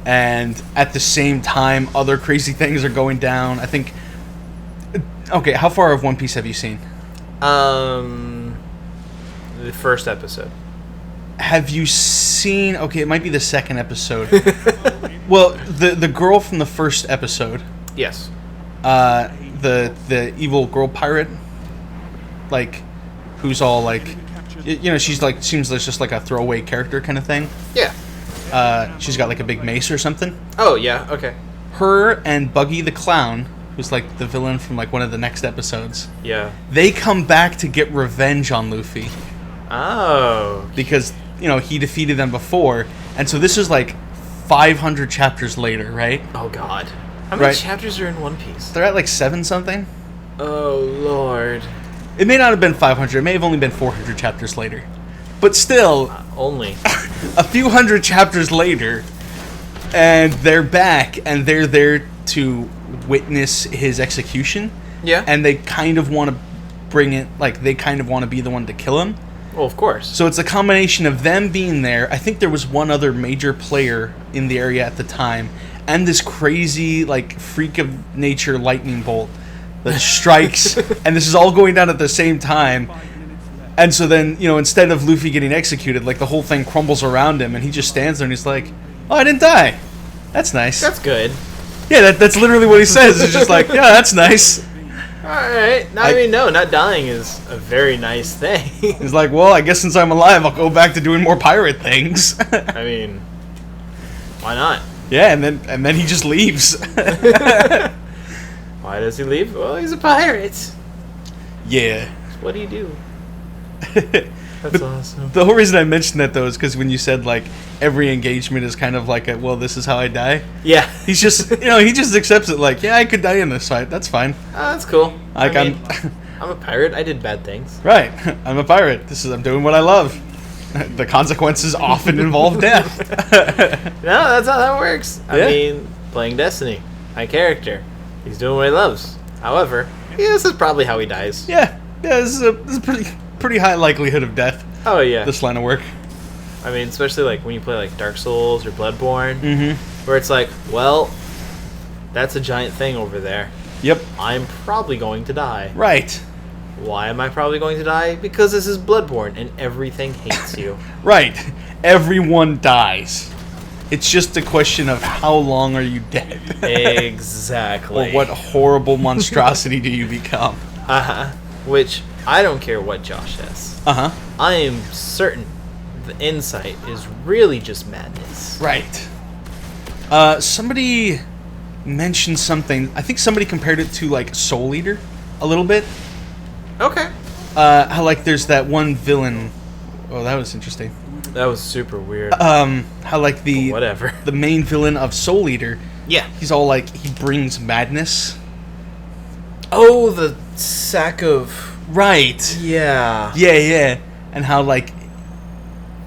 [SPEAKER 1] and at the same time other crazy things are going down. I think. Okay, how far of One Piece have you seen?
[SPEAKER 2] The first episode.
[SPEAKER 1] Have you seen? Okay, it might be the second episode. Well, the girl from the first episode.
[SPEAKER 2] Yes.
[SPEAKER 1] The evil girl pirate, like, who's all like, you know, she's like seems like just like a throwaway character kind of thing.
[SPEAKER 2] Yeah.
[SPEAKER 1] She's got like a big mace or something.
[SPEAKER 2] Oh yeah. Okay.
[SPEAKER 1] Her and Buggy the Clown, who's like the villain from like one of the next episodes.
[SPEAKER 2] Yeah.
[SPEAKER 1] They come back to get revenge on Luffy
[SPEAKER 2] Oh.
[SPEAKER 1] because, you know, he defeated them before, and so this is like 500 chapters later, right?
[SPEAKER 2] Oh God. How many
[SPEAKER 1] Right.
[SPEAKER 2] chapters are in One Piece?
[SPEAKER 1] They're at like 7 something.
[SPEAKER 2] Oh Lord.
[SPEAKER 1] It may not have been 500. It may have only been 400 chapters later. But still,
[SPEAKER 2] Only.
[SPEAKER 1] a few hundred chapters later, and they're back, and they're there to witness his execution.
[SPEAKER 2] Yeah.
[SPEAKER 1] And they kind of want to bring it, like, they kind of want to be the one to kill him.
[SPEAKER 2] Well, of course.
[SPEAKER 1] So it's a combination of them being there. I think there was one other major player in the area at the time, and this crazy, like, freak of nature lightning bolt that strikes, and this is all going down at the same time. And so then, you know, instead of Luffy getting executed, like, the whole thing crumbles around him, and he just stands there and he's like, oh, I didn't die. That's nice.
[SPEAKER 2] That's good.
[SPEAKER 1] Yeah, that's literally what he says. It's just like, yeah, that's nice.
[SPEAKER 2] All right. No, I mean, no, not dying is a very nice thing.
[SPEAKER 1] He's like, well, I guess since I'm alive, I'll go back to doing more pirate things.
[SPEAKER 2] I mean, why not?
[SPEAKER 1] Yeah, and then he just leaves.
[SPEAKER 2] Why does he leave? Well, he's a pirate.
[SPEAKER 1] Yeah.
[SPEAKER 2] What do you do? That's
[SPEAKER 1] But
[SPEAKER 2] awesome.
[SPEAKER 1] the whole reason I mentioned that though is because when you said like every engagement is kind of like a, well, this is how I die.
[SPEAKER 2] Yeah.
[SPEAKER 1] He's just he just accepts it like, yeah, I could die in this fight. That's fine.
[SPEAKER 2] That's cool.
[SPEAKER 1] Like
[SPEAKER 2] I mean, I'm a pirate. I did bad things.
[SPEAKER 1] Right. I'm a pirate. I'm doing what I love. The consequences often involve death.
[SPEAKER 2] No, that's how that works. I
[SPEAKER 1] Yeah.
[SPEAKER 2] mean, playing Destiny, my character, he's doing what he loves. However, this is probably how he dies.
[SPEAKER 1] Yeah. Yeah, this is a pretty high likelihood of death,
[SPEAKER 2] Oh yeah.
[SPEAKER 1] this line of work.
[SPEAKER 2] I mean, especially like when you play like Dark Souls or Bloodborne,
[SPEAKER 1] Mm-hmm.
[SPEAKER 2] where it's like, well, that's a giant thing over there.
[SPEAKER 1] Yep.
[SPEAKER 2] I'm probably going to die.
[SPEAKER 1] Right.
[SPEAKER 2] Why am I probably going to die? Because this is Bloodborne and everything hates you.
[SPEAKER 1] Right. Everyone dies. It's just a question of how long are you dead?
[SPEAKER 2] Exactly.
[SPEAKER 1] Or what horrible monstrosity do you become?
[SPEAKER 2] Uh-huh. Which, I don't care what Josh says.
[SPEAKER 1] Uh-huh.
[SPEAKER 2] I am certain the insight is really just madness.
[SPEAKER 1] Right. Somebody mentioned something. I think somebody compared it to, like, Soul Eater a little bit.
[SPEAKER 2] Okay.
[SPEAKER 1] How, like, there's that one villain. Oh, that was interesting.
[SPEAKER 2] That was super weird.
[SPEAKER 1] How, like,
[SPEAKER 2] Whatever.
[SPEAKER 1] the main villain of Soul Eater,
[SPEAKER 2] Yeah.
[SPEAKER 1] he's all, like, he brings madness.
[SPEAKER 2] Oh, the sack of...
[SPEAKER 1] Right.
[SPEAKER 2] Yeah.
[SPEAKER 1] Yeah. And how, like,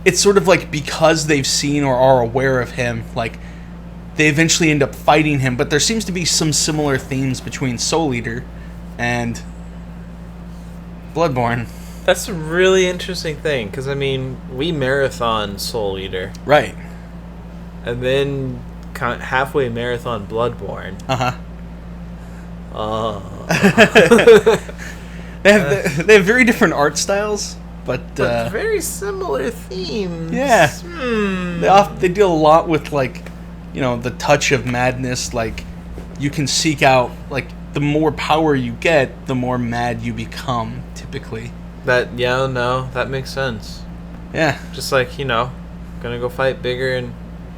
[SPEAKER 1] it's sort of like because they've seen or are aware of him, like, they eventually end up fighting him. But there seems to be some similar themes between Soul Eater and Bloodborne.
[SPEAKER 2] That's a really interesting thing, because, I mean, we marathon Soul Eater,
[SPEAKER 1] Right.
[SPEAKER 2] and then halfway marathon Bloodborne.
[SPEAKER 1] Uh-huh.
[SPEAKER 2] Uh,
[SPEAKER 1] They have very different art styles, but
[SPEAKER 2] but very similar themes.
[SPEAKER 1] yeah.
[SPEAKER 2] Hmm.
[SPEAKER 1] they deal a lot with, like, the touch of madness. Like, you can seek out, like, the more power you get, the more mad you become, typically.
[SPEAKER 2] That makes sense.
[SPEAKER 1] Yeah.
[SPEAKER 2] Just like, gonna go fight bigger and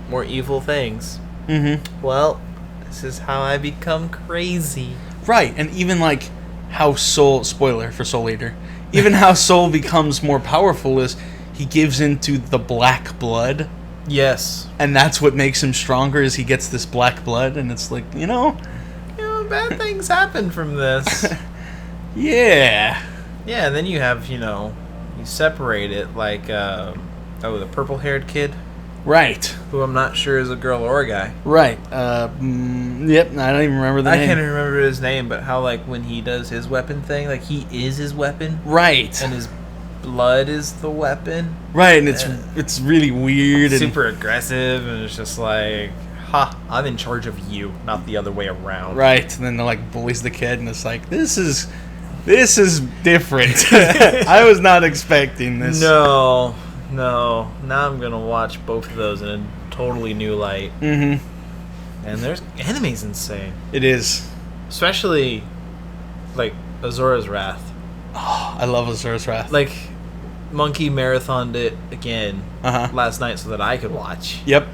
[SPEAKER 2] more evil things.
[SPEAKER 1] Mm-hmm.
[SPEAKER 2] Well, this is how I become crazy.
[SPEAKER 1] Right, and even, like, how spoiler for Soul Eater, even how Soul becomes more powerful is he gives into the black blood,
[SPEAKER 2] Yes.
[SPEAKER 1] and that's what makes him stronger, is he gets this black blood, and it's like,
[SPEAKER 2] Bad things happen from this.
[SPEAKER 1] yeah.
[SPEAKER 2] Yeah, and then you have, you separate it like, the purple-haired kid,
[SPEAKER 1] Right.
[SPEAKER 2] who I'm not sure is a girl or a guy.
[SPEAKER 1] Right. Yep, I don't even remember the
[SPEAKER 2] I
[SPEAKER 1] name.
[SPEAKER 2] can't remember his name, but how, like, when he does his weapon thing, like, he is his weapon,
[SPEAKER 1] Right.
[SPEAKER 2] and his blood is the weapon.
[SPEAKER 1] Right, and it's really weird.
[SPEAKER 2] Super aggressive, and it's just like, I'm in charge of you, not the other way around.
[SPEAKER 1] Right, and then they're like bullies the kid, and it's like, this is different. I was not expecting this.
[SPEAKER 2] No. Now I'm gonna watch both of those in a totally new light.
[SPEAKER 1] Mm-hmm.
[SPEAKER 2] And there's anime's insane,
[SPEAKER 1] It is.
[SPEAKER 2] especially like Azora's Wrath.
[SPEAKER 1] Oh, I love Azura's Wrath.
[SPEAKER 2] Like, Monkey marathoned it again
[SPEAKER 1] Uh-huh.
[SPEAKER 2] last night so that I could watch.
[SPEAKER 1] Yep.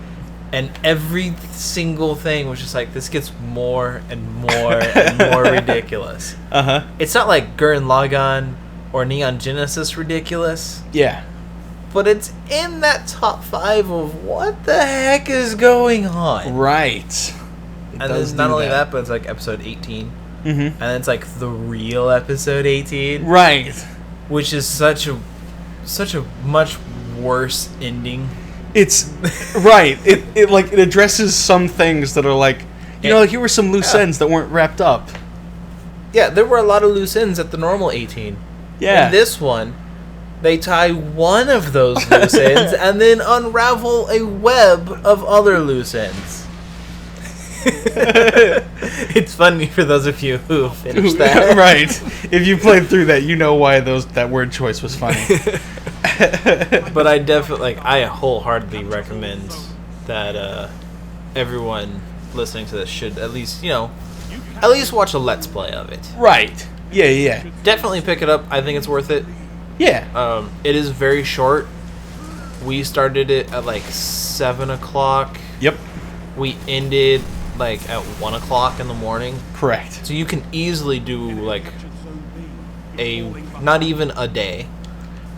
[SPEAKER 2] And every single thing was just like, this gets more and more and more ridiculous.
[SPEAKER 1] Uh-huh.
[SPEAKER 2] It's not like Gurren Lagann or Neon Genesis ridiculous,
[SPEAKER 1] Yeah.
[SPEAKER 2] but it's in that top 5 of what the heck is going on.
[SPEAKER 1] Right. It
[SPEAKER 2] And
[SPEAKER 1] does
[SPEAKER 2] then not
[SPEAKER 1] do
[SPEAKER 2] only that, but it's like episode 18.
[SPEAKER 1] Mm-hmm.
[SPEAKER 2] And then it's like the real episode 18,
[SPEAKER 1] Right.
[SPEAKER 2] which is such a much worse ending.
[SPEAKER 1] It's right. It addresses some things that are like, like, here were some loose ends that weren't wrapped up.
[SPEAKER 2] Yeah, there were a lot of loose ends at the normal 18.
[SPEAKER 1] Yeah.
[SPEAKER 2] In this one, they tie one of those loose ends and then unravel a web of other loose ends. It's funny for those of you who finished that.
[SPEAKER 1] Right. If you played through that, you know why that word choice was funny.
[SPEAKER 2] But I wholeheartedly recommend that everyone listening to this should at least watch a Let's Play of it.
[SPEAKER 1] Right. Yeah.
[SPEAKER 2] Definitely pick it up. I think it's worth it.
[SPEAKER 1] Yeah.
[SPEAKER 2] It is very short. We started it at like 7 o'clock.
[SPEAKER 1] Yep.
[SPEAKER 2] We ended like at 1 o'clock in the morning,
[SPEAKER 1] Correct.
[SPEAKER 2] so you can easily do like not even a day.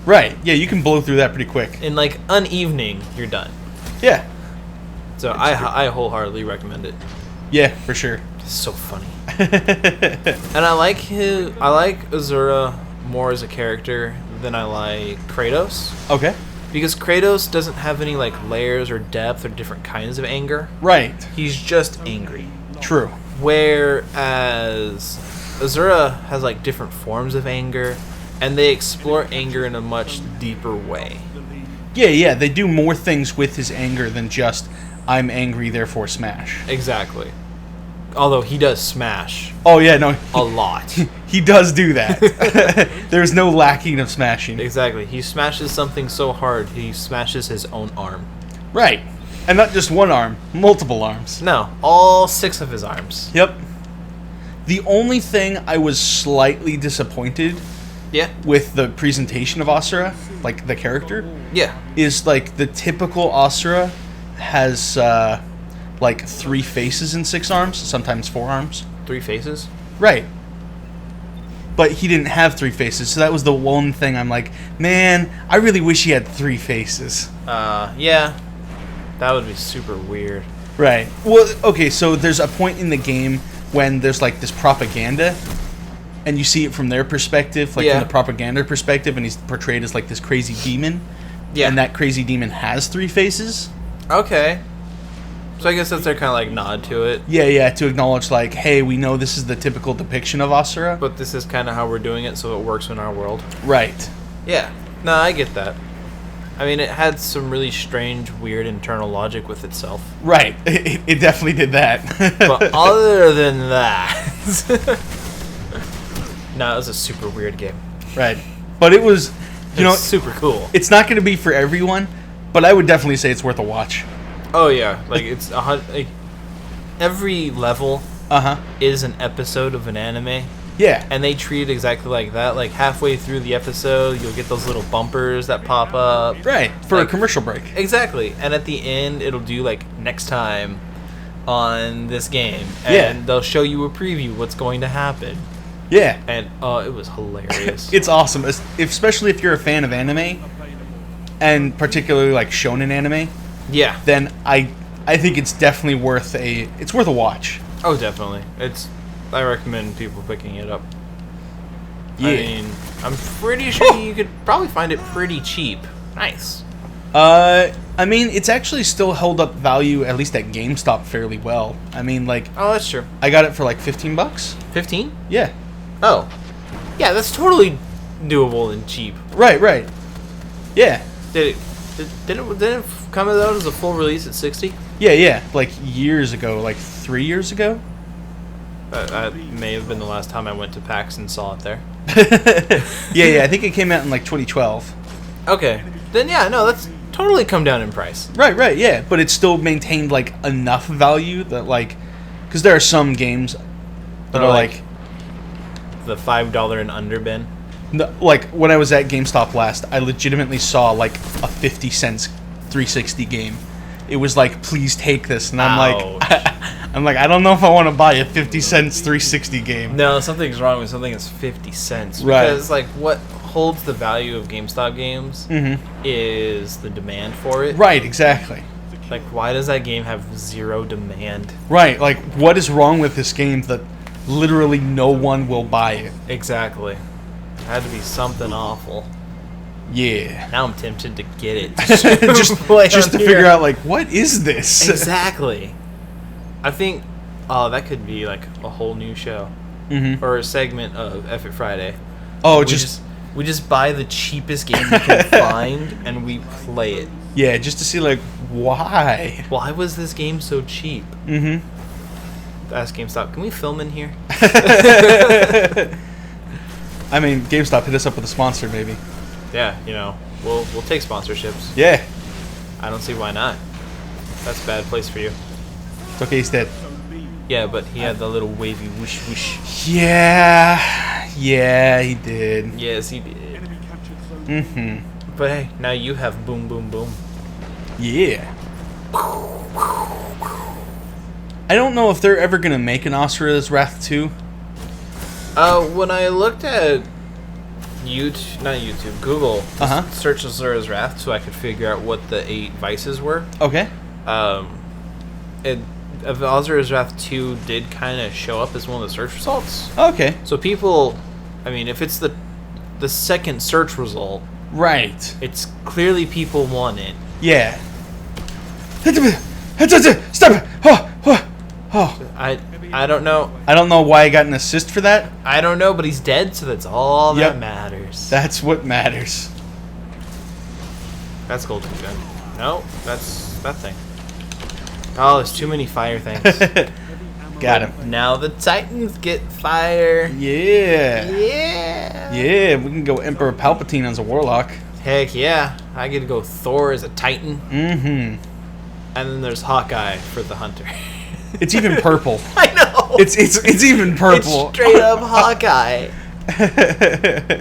[SPEAKER 1] Right. Yeah, you can blow through that pretty quick.
[SPEAKER 2] In like an evening, you're done.
[SPEAKER 1] Yeah.
[SPEAKER 2] So I wholeheartedly recommend it.
[SPEAKER 1] Yeah, for sure.
[SPEAKER 2] It's so funny. And I like Azura more as a character than I like Kratos.
[SPEAKER 1] Okay.
[SPEAKER 2] Because Kratos doesn't have any like layers or depth or different kinds of anger.
[SPEAKER 1] Right.
[SPEAKER 2] He's just angry.
[SPEAKER 1] True.
[SPEAKER 2] Whereas Azura has like different forms of anger, and they explore anger in a much deeper way.
[SPEAKER 1] Yeah, they do more things with his anger than just I'm angry, therefore smash.
[SPEAKER 2] Exactly. Although he does smash
[SPEAKER 1] Oh yeah, no,
[SPEAKER 2] a lot.
[SPEAKER 1] he does do that. There's no lacking of smashing.
[SPEAKER 2] Exactly. He smashes something so hard, he smashes his own arm.
[SPEAKER 1] Right. And not just one arm, multiple arms.
[SPEAKER 2] No, all 6 of his arms.
[SPEAKER 1] Yep. The only thing I was slightly disappointed
[SPEAKER 2] Yeah.
[SPEAKER 1] with the presentation of Asura, like the character,
[SPEAKER 2] Yeah.
[SPEAKER 1] is like the typical Asura has like 3 faces and 6 arms, sometimes 4 arms.
[SPEAKER 2] 3 faces?
[SPEAKER 1] Right. But he didn't have 3 faces, so that was the one thing I'm like, man, I really wish he had 3 faces.
[SPEAKER 2] Yeah. That would be super weird.
[SPEAKER 1] Right. Well, okay, so there's a point in the game when there's like this propaganda, and you see it from their perspective, like
[SPEAKER 2] Yeah.
[SPEAKER 1] from the propaganda perspective, and he's portrayed as like this crazy demon.
[SPEAKER 2] Yeah.
[SPEAKER 1] And that crazy demon has 3 faces.
[SPEAKER 2] Okay. So I guess that's their kind of like nod to it.
[SPEAKER 1] Yeah, to acknowledge like, hey, we know this is the typical depiction of Asura.
[SPEAKER 2] But this is kind of how we're doing it, so it works in our world.
[SPEAKER 1] Right.
[SPEAKER 2] Yeah. No, I get that. I mean, it had some really strange, weird internal logic with itself.
[SPEAKER 1] Right. It definitely did that.
[SPEAKER 2] But other than that... no, it was a super weird game.
[SPEAKER 1] Right. But it was, you know,
[SPEAKER 2] It's super cool.
[SPEAKER 1] it's not going to be for everyone, but I would definitely say it's worth a watch.
[SPEAKER 2] Oh, yeah. Like, it's like, every level
[SPEAKER 1] Uh-huh.
[SPEAKER 2] is an episode of an anime.
[SPEAKER 1] Yeah.
[SPEAKER 2] And they treat it exactly like that. Like, halfway through the episode, you'll get those little bumpers that pop up.
[SPEAKER 1] Right. For
[SPEAKER 2] Like-
[SPEAKER 1] a commercial break.
[SPEAKER 2] Exactly. And at the end, it'll do, like, next time on this game. And
[SPEAKER 1] Yeah.
[SPEAKER 2] they'll show you a preview what's going to happen.
[SPEAKER 1] Yeah.
[SPEAKER 2] And, it was hilarious.
[SPEAKER 1] It's awesome, especially if you're a fan of anime, and particularly like shonen anime.
[SPEAKER 2] Yeah.
[SPEAKER 1] Then I think it's definitely worth a watch.
[SPEAKER 2] Oh, definitely. I recommend people picking it up.
[SPEAKER 1] Yeah.
[SPEAKER 2] I mean, I'm pretty sure you could probably find it pretty cheap. Nice.
[SPEAKER 1] I mean, it's actually still held up value, at least at GameStop, fairly well. I mean, like,
[SPEAKER 2] Oh, that's true.
[SPEAKER 1] I got it for like $15.
[SPEAKER 2] 15?
[SPEAKER 1] Yeah.
[SPEAKER 2] Oh. Yeah, that's totally doable and cheap.
[SPEAKER 1] Right. Yeah.
[SPEAKER 2] Did it come out as a full release at 60?
[SPEAKER 1] Yeah. Like years ago, like 3 years ago.
[SPEAKER 2] That may have been the last time I went to PAX and saw it there.
[SPEAKER 1] Yeah. I think it came out in like 2012.
[SPEAKER 2] Okay. Then yeah, no, that's totally come down in price.
[SPEAKER 1] Right. Yeah, but it still maintained like enough value that like, because there are some games that are like
[SPEAKER 2] the $5 and under bin.
[SPEAKER 1] no, like when I was at GameStop last, I legitimately saw like a 50 cents 360 game. It was like, please take this, and I'm
[SPEAKER 2] Ouch.
[SPEAKER 1] like, I'm like, I don't know if I want to buy a 50 cents 360 game.
[SPEAKER 2] No, something's wrong with something that's 50 cents.
[SPEAKER 1] Right.
[SPEAKER 2] Because, like, what holds the value of GameStop games is the demand for it.
[SPEAKER 1] Right, exactly.
[SPEAKER 2] Like, why does that game have zero demand?
[SPEAKER 1] Right, like what is wrong with this game that literally no one will buy it?
[SPEAKER 2] Exactly. It had to be something awful.
[SPEAKER 1] Yeah.
[SPEAKER 2] Now I'm tempted to get it.
[SPEAKER 1] just
[SPEAKER 2] play
[SPEAKER 1] just
[SPEAKER 2] on
[SPEAKER 1] to
[SPEAKER 2] here.
[SPEAKER 1] figure out like what is this?
[SPEAKER 2] Exactly. I think, that could be like a whole new show. Or a segment of F It Friday.
[SPEAKER 1] Oh,
[SPEAKER 2] we
[SPEAKER 1] just
[SPEAKER 2] we just buy the cheapest game we can find and we play it.
[SPEAKER 1] yeah, just to see like why.
[SPEAKER 2] Why was this game so cheap? Ask GameStop, can we film in here?
[SPEAKER 1] I mean, GameStop hit us up with a sponsor, maybe.
[SPEAKER 2] Yeah, we'll take sponsorships.
[SPEAKER 1] Yeah,
[SPEAKER 2] I don't see why not. That's a bad place for you.
[SPEAKER 1] it's okay. He's dead.
[SPEAKER 2] Yeah, but he had the little wavy whoosh whoosh.
[SPEAKER 1] Yeah, he did.
[SPEAKER 2] Yes, he did.
[SPEAKER 1] Mm-hmm.
[SPEAKER 2] But hey, now you have boom boom boom.
[SPEAKER 1] Yeah. I don't know if they're ever gonna make an Asura's Wrath 2.
[SPEAKER 2] When I looked at Google, search Asura's Wrath so I could figure out what the 8 vices were.
[SPEAKER 1] Okay.
[SPEAKER 2] Asura's Wrath 2 did kind of show up as one of the search results.
[SPEAKER 1] Okay.
[SPEAKER 2] So people, I mean, if it's the second search result,
[SPEAKER 1] right,
[SPEAKER 2] it's clearly people want it.
[SPEAKER 1] Yeah. Stop it! Oh.
[SPEAKER 2] I don't know.
[SPEAKER 1] I don't know why I got an assist for that.
[SPEAKER 2] I don't know, but he's dead, so that's all that matters.
[SPEAKER 1] That's what matters.
[SPEAKER 2] That's Golden Gun. No, that's that thing. Oh, there's too many fire things.
[SPEAKER 1] Got him.
[SPEAKER 2] Now the Titans get fire.
[SPEAKER 1] Yeah.
[SPEAKER 2] Yeah.
[SPEAKER 1] Yeah, we can go Emperor Palpatine as a Warlock.
[SPEAKER 2] Heck yeah. I get to go Thor as a Titan.
[SPEAKER 1] Mm-hmm.
[SPEAKER 2] And then there's Hawkeye for the Hunter.
[SPEAKER 1] It's even purple.
[SPEAKER 2] I know.
[SPEAKER 1] It's even purple.
[SPEAKER 2] It's straight up Hawkeye.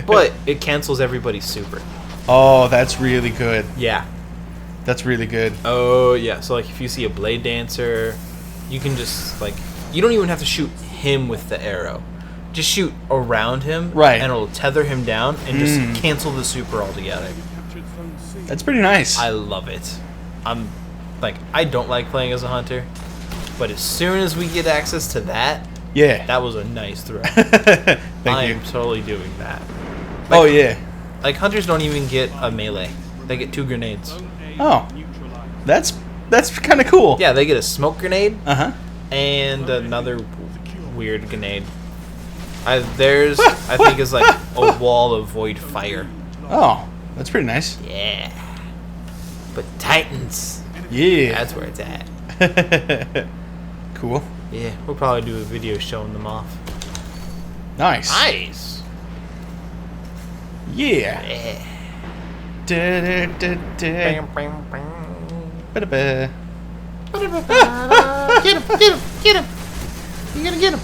[SPEAKER 2] But it cancels everybody's super.
[SPEAKER 1] Oh, that's really good.
[SPEAKER 2] Yeah.
[SPEAKER 1] That's really good.
[SPEAKER 2] Oh, yeah. So, like, if you see a Blade Dancer, you can just, like, you don't even have to shoot him with the arrow. Just shoot around him.
[SPEAKER 1] Right.
[SPEAKER 2] And it'll tether him down and just cancel the super altogether.
[SPEAKER 1] That's pretty nice.
[SPEAKER 2] I love it. I don't like playing as a hunter, but as soon as we get access to that,
[SPEAKER 1] yeah,
[SPEAKER 2] that was a nice throw.
[SPEAKER 1] Thank you.
[SPEAKER 2] I'm totally doing that.
[SPEAKER 1] Oh yeah.
[SPEAKER 2] Like hunters don't even get a melee; they get 2 grenades.
[SPEAKER 1] Oh, that's kind of cool.
[SPEAKER 2] Yeah, they get a smoke grenade
[SPEAKER 1] and
[SPEAKER 2] another weird grenade. Theirs, I think, is like a wall of void fire.
[SPEAKER 1] Oh, that's pretty nice.
[SPEAKER 2] Yeah. But Titans.
[SPEAKER 1] Yeah.
[SPEAKER 2] That's where it's at.
[SPEAKER 1] Cool.
[SPEAKER 2] Yeah, we'll probably do a video showing them off.
[SPEAKER 1] Nice.
[SPEAKER 2] Nice.
[SPEAKER 1] Yeah.
[SPEAKER 2] Yeah.
[SPEAKER 1] Ba-da-ba.
[SPEAKER 2] Get him. You gotta get him.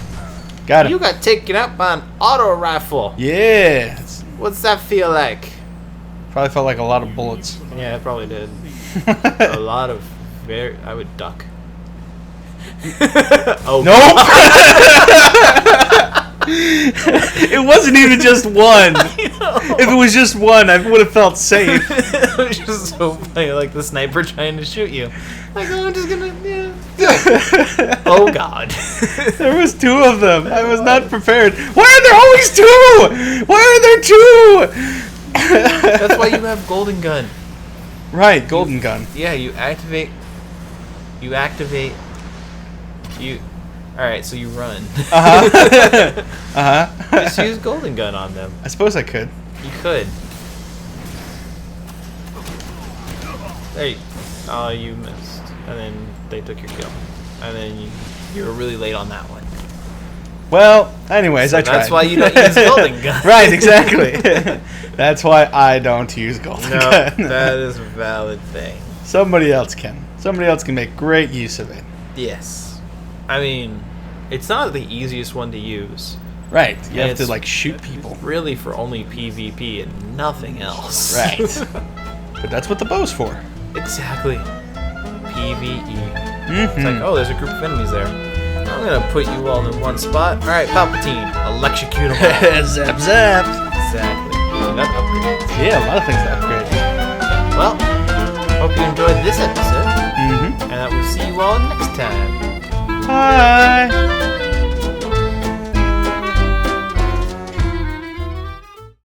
[SPEAKER 1] Got him.
[SPEAKER 2] You got taken out by an auto rifle.
[SPEAKER 1] Yeah.
[SPEAKER 2] What's that feel like?
[SPEAKER 1] Probably felt like a lot of bullets.
[SPEAKER 2] Yeah, it probably did. A lot of I would duck. Oh.
[SPEAKER 1] Nope. It wasn't even just one. If it was just one, I would have felt safe.
[SPEAKER 2] It was just so funny, like the sniper trying to shoot you. Like, oh, I'm just gonna. Yeah. Oh God.
[SPEAKER 1] There was 2 of them. I was not prepared. Why are there always 2? Why are there 2?
[SPEAKER 2] That's why you have Golden Gun.
[SPEAKER 1] Right, Golden Gun.
[SPEAKER 2] Yeah, you activate. Alright, so you run. Just use Golden Gun on them.
[SPEAKER 1] I suppose I could.
[SPEAKER 2] You could. Hey. Oh, you missed. And then they took your kill. And then you were really late on that one.
[SPEAKER 1] Well, anyways,
[SPEAKER 2] So
[SPEAKER 1] I tried.
[SPEAKER 2] that's why you don't use Golden Gun.
[SPEAKER 1] Right, exactly. That's why I don't use Golden
[SPEAKER 2] No,
[SPEAKER 1] Gun.
[SPEAKER 2] that is a valid thing.
[SPEAKER 1] Somebody else can. Somebody else can make great use of it.
[SPEAKER 2] Yes. I mean, it's not the easiest one to use.
[SPEAKER 1] Right. You have to,
[SPEAKER 2] It's
[SPEAKER 1] like, shoot people.
[SPEAKER 2] Really for only PvP and nothing else.
[SPEAKER 1] Right. But that's what the bow's for.
[SPEAKER 2] Exactly. PvE.
[SPEAKER 1] Mm-hmm.
[SPEAKER 2] It's like, oh, there's a group of enemies there. I'm gonna put you all in one spot. Alright, Palpatine, electrocute them all.
[SPEAKER 1] Zap, zap.
[SPEAKER 2] Exactly. You got upgrades.
[SPEAKER 1] Yeah, a lot of things to upgrade.
[SPEAKER 2] Well, hope you enjoyed this episode.
[SPEAKER 1] Mm-hmm.
[SPEAKER 2] And I will see you all next time.
[SPEAKER 1] Bye.